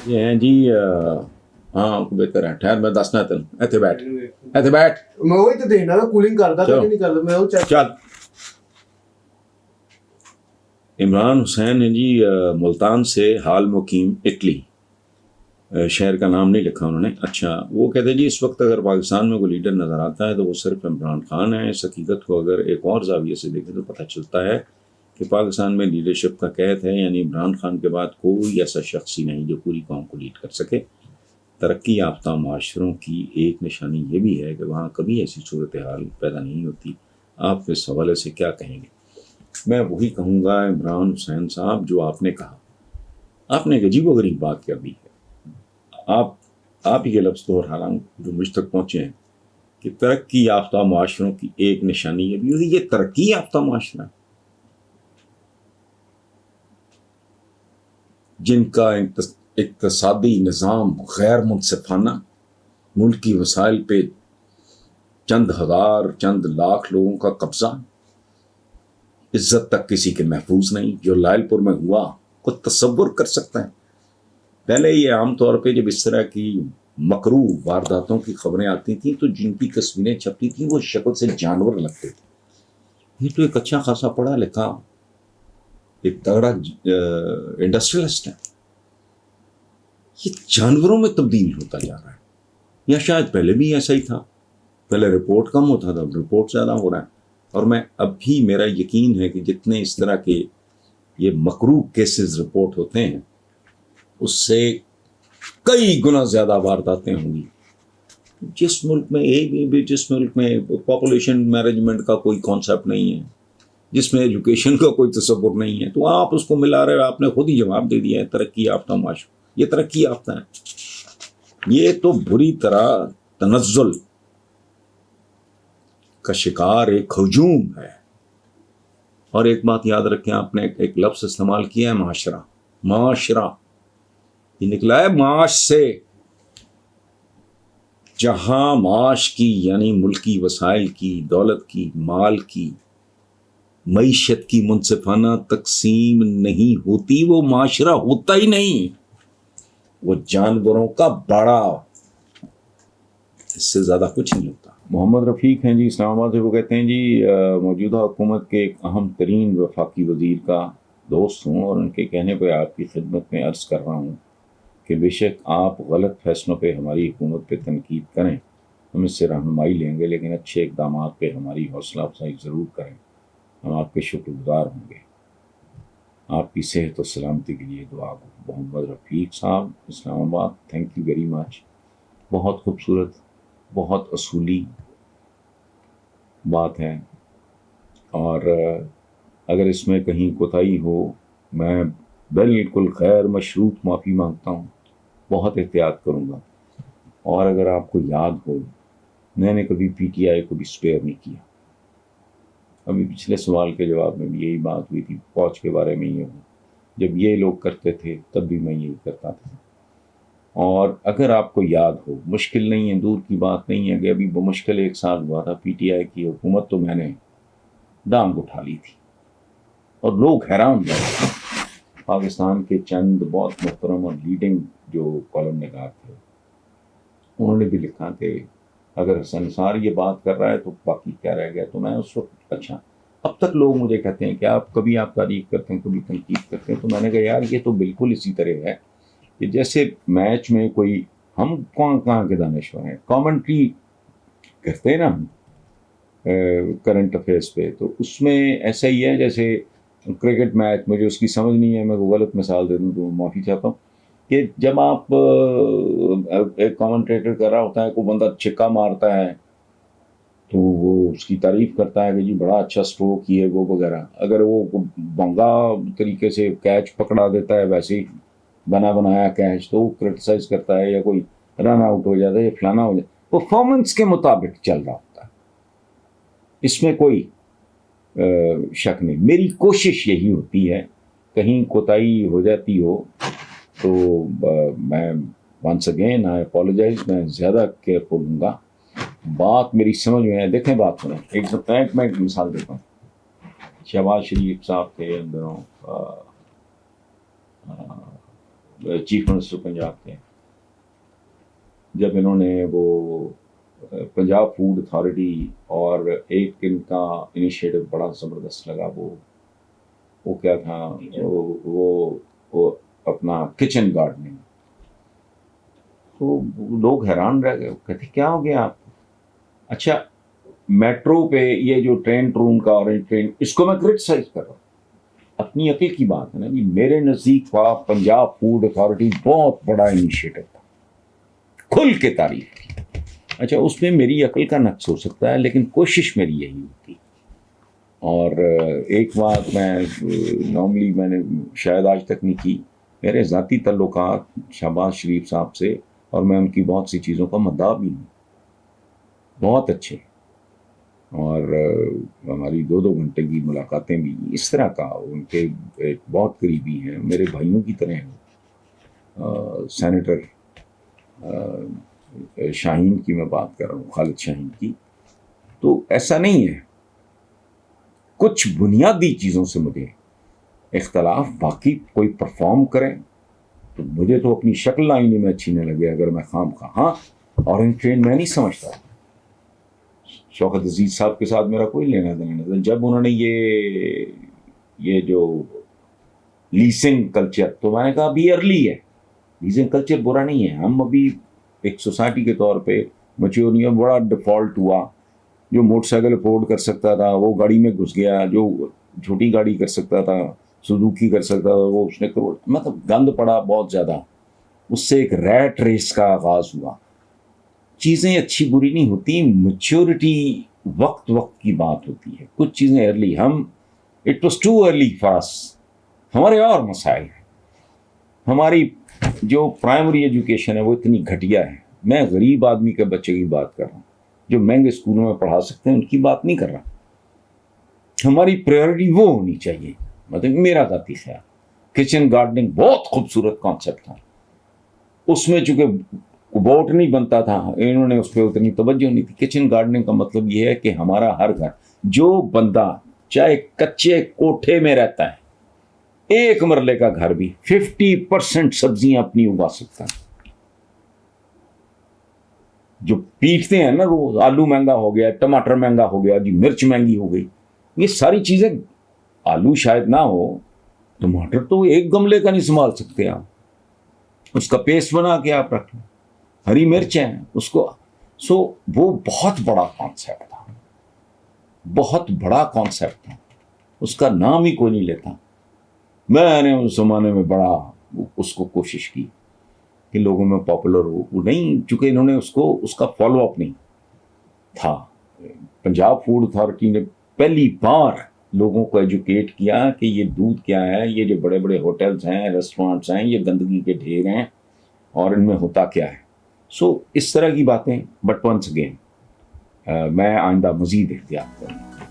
یہ ہیں جی ہاں بہتر ہے ٹھہر میں دسنا تین ایتھے بیٹھ میں وہی تو دیکھنا نا کولنگ کرتا کہ نہیں کرتا میں وہ چیک چل عمران حسین ہیں جی ملتان سے حال مقیم اٹلی شہر کا نام نہیں لکھا انہوں نے. اچھا وہ کہتے ہیں جی اس وقت اگر پاکستان میں کوئی لیڈر نظر آتا ہے تو وہ صرف عمران خان ہے. اس حقیقت کو اگر ایک اور زاویے سے دیکھیں تو پتہ چلتا ہے کہ پاکستان میں لیڈرشپ کا قحط ہے. یعنی عمران خان کے بعد کوئی ایسا شخص ہی نہیں جو پوری قوم کو لیڈ کر سکے. ترقی یافتہ معاشروں کی ایک نشانی یہ بھی ہے کہ وہاں کبھی ایسی صورتحال پیدا نہیں ہوتی. آپ اس حوالے سے کیا کہیں گے؟ میں وہی کہوں گا عمران حسین صاحب جو آپ نے کہا. آپ نے ایک عجیب و غریب بات کر دی ہے. آپ ہی کے لفظ دوہرا رہا ہوں جو مجھ تک پہنچے ہیں کہ ترقی یافتہ معاشروں کی ایک نشانی یہ بھی ہوگی. یہ ترقی یافتہ معاشرہ ہے جن کا اقتصادی نظام غیر منصفانہ، ملکی وسائل پہ چند ہزار چند لاکھ لوگوں کا قبضہ، عزت تک کسی کے محفوظ نہیں. جو لائل پور میں ہوا کوئی تصور کر سکتا ہے؟ پہلے یہ عام طور پہ جب اس طرح کی مکروہ وارداتوں کی خبریں آتی تھیں تو جن کی تصویریں چھپتی تھیں وہ شکل سے جانور لگتے تھے. یہ تو ایک اچھا خاصا پڑھا لکھا ایک تگڑا انڈسٹریلسٹ ہے، یہ جانوروں میں تبدیل ہوتا جا رہا ہے. یا شاید پہلے بھی ایسا ہی تھا، پہلے رپورٹ کم ہوتا تھا اب رپورٹ زیادہ ہو رہا ہے. اور میں اب بھی میرا یقین ہے کہ جتنے اس طرح کے یہ مکروہ کیسز رپورٹ ہوتے ہیں اس سے کئی گنا زیادہ وارداتیں ہوں گی. جس ملک میں پاپولیشن مینجمنٹ کا کوئی کانسیپٹ نہیں ہے، جس میں ایجوکیشن کا کوئی تصور نہیں ہے، تو آپ اس کو ملا رہے ہو. آپ نے خود ہی جواب دے دیا ہے ترقی یافتہ معاشرہ. یہ ترقی یافتہ ہے، یہ تو بری طرح تنزل کا شکار ایک ہجوم ہے. اور ایک بات یاد رکھیں، آپ نے ایک لفظ استعمال کیا ہے معاشرہ. یہ نکلا ہے معاش سے. جہاں معاش کی یعنی ملکی وسائل کی، دولت کی، مال کی، معیشت کی منصفانہ تقسیم نہیں ہوتی وہ معاشرہ ہوتا ہی نہیں. وہ جانوروں کا باڑا، اس سے زیادہ کچھ نہیں ہوتا. محمد رفیق ہیں جی اسلام آباد سے. وہ کہتے ہیں جی موجودہ حکومت کے ایک اہم ترین وفاقی وزیر کا دوست ہوں اور ان کے کہنے پہ آپ کی خدمت میں عرض کر رہا ہوں کہ بے شک آپ غلط فیصلوں پہ ہماری حکومت پہ تنقید کریں، ہم اس سے رہنمائی لیں گے، لیکن اچھے اقدامات پہ ہماری حوصلہ افزائی ضرور کریں. ہم آپ کے شکر گزار ہوں گے. آپ کی صحت و سلامتی کے لیے دعا گو. محمد رفیق صاحب اسلام آباد. Thank you very much. بہت خوبصورت، بہت اصولی بات ہے، اور اگر اس میں کہیں کوتاہی ہو میں بالکل غیر مشروط معافی مانگتا ہوں. بہت احتیاط کروں گا. اور اگر آپ کو یاد ہو میں نے کبھی پی ٹی آئی کو بھی سپیئر نہیں کیا. ابھی پچھلے سوال کے جواب میں بھی یہی بات ہوئی تھی، فوج کے بارے میں یہ ہو، جب یہ لوگ کرتے تھے تب بھی میں یہی کرتا تھا. اور اگر آپ کو یاد ہو، مشکل نہیں ہے، دور کی بات نہیں ہے کہ ابھی بمشکل 1 سال ہوا تھا پی ٹی آئی کی حکومت تو میں نے ڈانگ اٹھا لی تھی اور لوگ حیران رہے. پاکستان کے چند بہت محترم اور لیڈنگ جو کالم نگار تھے انہوں نے بھی لکھا کہ اگر حسن نثار یہ بات کر رہا ہے تو باقی کیا رہ گیا. تو میں اس وقت اچھا اب تک لوگ مجھے کہتے ہیں کہ آپ کبھی آپ تعریف کرتے ہیں کبھی تنقید کرتے ہیں. تو میں نے کہا یار یہ تو بالکل اسی طرح ہے کہ جیسے میچ میں کوئی ہم کہاں کے دانشور ہیں، کامنٹری کرتے ہیں نا ہم کرنٹ افیئرس پہ، تو اس میں ایسا ہی ہے جیسے کرکٹ میچ. مجھے اس کی سمجھ نہیں ہے، میں وہ غلط مثال دے دوں تو معافی چاہتا ہوں کہ جب آپ ایک کامنٹریٹر کر رہا ہوتا ہے، کوئی بندہ چھکا مارتا ہے تو وہ اس کی تعریف کرتا ہے کہ جی بڑا اچھا اسٹروک کیے وہ وغیرہ. اگر وہ بنگا طریقے سے کیچ پکڑا دیتا ہے ویسے ہی بنا بنایا کیچ تو وہ کرٹیسائز کرتا ہے، یا کوئی رن آؤٹ ہو جاتا ہے یا فلانا ہو جاتا ہے. پرفارمنس کے مطابق چل رہا ہوتا ہے، اس میں کوئی شک نہیں. میری کوشش یہی ہوتی ہے کہیں کوتاہی ہو جاتی ہو تو میں ونس اگین آئی اپولوجائز. میں زیادہ کیئرفل ہوں گا. بات میری سمجھ میں ہے. دیکھیں بات سنیں، میں ایک مثال دیتا ہوں. شہباز شریف صاحب تھے اندروں چیف منسٹر پنجاب کے، جب انہوں نے وہ پنجاب فوڈ اتھارٹی اور ایک ان کا انیشیٹو بڑا زبردست لگا، وہ کیا تھا، وہ اپنا کچن گارڈننگ، تو لوگ حیران رہ گئے، کہتے کیا ہو گیا آپ کو؟ اچھا میٹرو پہ یہ جو ٹرین آرنج ٹرین، اس کو میں کرٹیسائز کر رہا ہوں، اپنی عقل کی بات ہے نا جی، میرے نزدیک پنجاب فوڈ اتھارٹی بہت بڑا انیشیٹو تھا، کھل کے تعریف کی۔ اچھا اس میں میری عقل کا نقص ہو سکتا ہے، لیکن کوشش میری یہی ہوتی۔ اور ایک بات میں نے شاید آج تک نہیں کی، میرے ذاتی تعلقات شہباز شریف صاحب سے، اور میں ان کی بہت سی چیزوں کا مداح بھی ہوں، بہت اچھے، اور ہماری 2 گھنٹے کی ملاقاتیں بھی اس طرح کا، ان کے ایک بہت قریبی ہیں، میرے بھائیوں کی طرح ہیں۔ سینیٹر شاہین کی میں بات کر رہا ہوں، خالد شاہین کی، تو ایسا نہیں ہے، کچھ بنیادی چیزوں سے مجھے اختلاف، باقی کوئی پرفارم کرے تو مجھے تو اپنی شکل آئینے میں اچھی نہ لگے اگر میں خام خواہ۔ ہاں اورنج ٹرین میں نہیں سمجھتا، شوکت عزیز صاحب کے ساتھ میرا کوئی لینا دینا نہیں، جب انہوں نے یہ جو لیسنگ کلچر، تو میں نے کہا ابھی ارلی ہے، لیسنگ کلچر برا نہیں ہے، ہم ابھی ایک سوسائٹی کے طور پہ میچور نہیں ہے، بڑا ڈیفالٹ ہوا، جو موٹر سائیکل افورڈ کر سکتا تھا وہ گاڑی میں گھس گیا، جو چھوٹی گاڑی کر سکتا تھا، سزوکی کر سکتا تھا، وہ اس نے کروڑ، مطلب گند پڑا بہت زیادہ، اس سے ایک ریٹ ریس کا آغاز ہوا۔ چیزیں اچھی بری نہیں ہوتی، میچورٹی وقت کی بات ہوتی ہے، کچھ چیزیں early, it was too early for us, ہمارے اور مسائل ہیں، ہماری جو پرائمری ایجوکیشن ہے وہ اتنی گھٹیا ہے، میں غریب آدمی کے بچے کی بات کر رہا ہوں، جو مہنگے اسکولوں میں پڑھا سکتے ہیں ان کی بات نہیں کر رہا، ہماری پریورٹی وہ ہونی چاہیے، مطلب میرا ذاتی خیال۔ کچن گارڈننگ بہت خوبصورت کانسیپٹ تھا، اس میں چونکہ ووٹ نہیں بنتا تھا، انہوں نے اس پہ اتنی توجہ نہیں تھی۔ کچن گارڈننگ کا مطلب یہ ہے کہ ہمارا ہر گھر، جو بندہ چاہے کچے کوٹھے میں رہتا ہے، ایک مرلے کا گھر بھی 50% سبزیاں اپنی اگا سکتا ہے۔ جو پیٹتے ہیں نا روز، آلو مہنگا ہو گیا، ٹماٹر مہنگا ہو گیا جی، مرچ مہنگی ہو گئی، یہ ساری چیزیں، آلو شاید نہ ہو، ٹماٹر تو ایک گملے کا نہیں سنبھال سکتے آپ، اس کا پیسٹ بنا کے آپ رکھ لیں، ہری مرچ ہیں اس کو، وہ بہت بڑا کانسیپٹ تھا، بہت بڑا کانسیپٹ تھا، اس کا نام ہی کوئی نہیں لیتا۔ میں نے اس زمانے میں بڑا اس کو کوشش کی کہ لوگوں میں پاپولر ہو، وہ نہیں، چونکہ انہوں نے اس کا فالو اپ نہیں تھا۔ پنجاب فوڈ اتھارٹی نے پہلی بار لوگوں کو ایجوکیٹ کیا کہ یہ دودھ کیا ہے، یہ جو بڑے بڑے ہوٹلز ہیں، ریسٹورانٹس ہیں، یہ گندگی کے ڈھیر ہیں اور ان میں ہوتا کیا ہے۔ اس طرح کی باتیں، بٹ ونس اگین میں آئندہ مزید احتیاط کروں۔